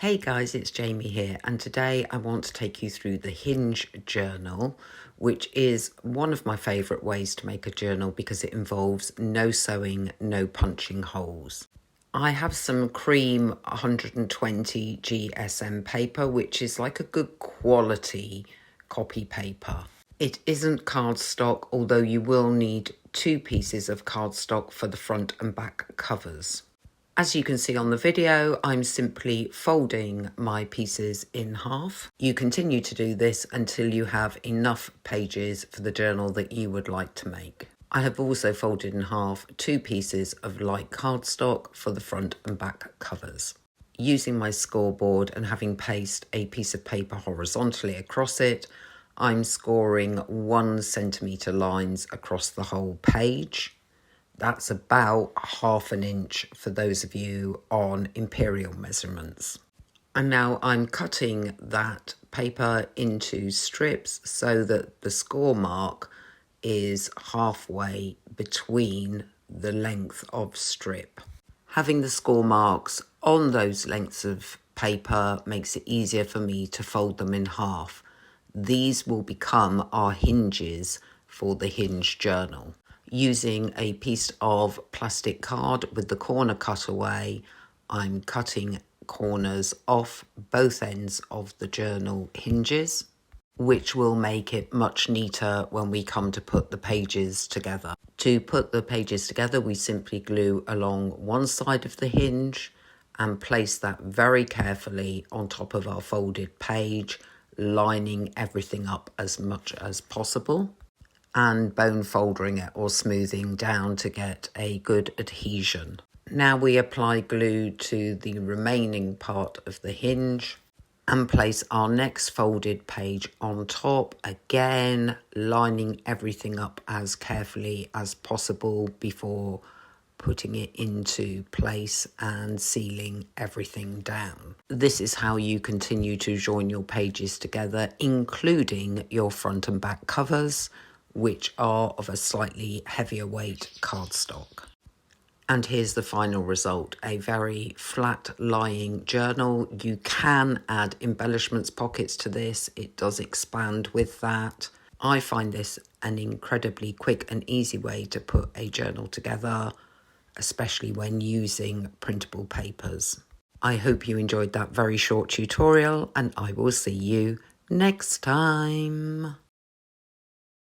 Hey guys, it's Jamie here, and today I want to take you through the Hinge journal, which is one of my favourite ways to make a journal because it involves no sewing, no punching holes. I have some cream 120 GSM paper, which is like a good quality copy paper. It isn't cardstock, although you will need 2 pieces of cardstock for the front and back covers. As you can see on the video, I'm simply folding my pieces in half. You continue to do this until you have enough pages for the journal that you would like to make. I have also folded in half 2 pieces of light cardstock for the front and back covers. Using my scoreboard and having pasted a piece of paper horizontally across it, I'm scoring 1 centimetre lines across the whole page. That's about 1/2 inch for those of you on imperial measurements. And now I'm cutting that paper into strips so that the score mark is halfway between the length of strip. Having the score marks on those lengths of paper makes it easier for me to fold them in half. These will become our hinges for the Hinge journal. Using a piece of plastic card with the corner cut away, I'm cutting corners off both ends of the journal hinges, which will make it much neater when we come to put the pages together. To put the pages together, we simply glue along one side of the hinge and place that very carefully on top of our folded page, lining everything up as much as possible, and bone folding it or smoothing down to get a good adhesion. Now we apply glue to the remaining part of the hinge and place our next folded page on top, again lining everything up as carefully as possible before putting it into place and sealing everything down. This is how you continue to join your pages together, including your front and back covers, which are of a slightly heavier weight cardstock. And here's the final result, a very flat lying journal. You can add embellishments pockets to this. It does expand with that. I find this an incredibly quick and easy way to put a journal together, especially when using printable papers. I hope you enjoyed that very short tutorial, and I will see you next time.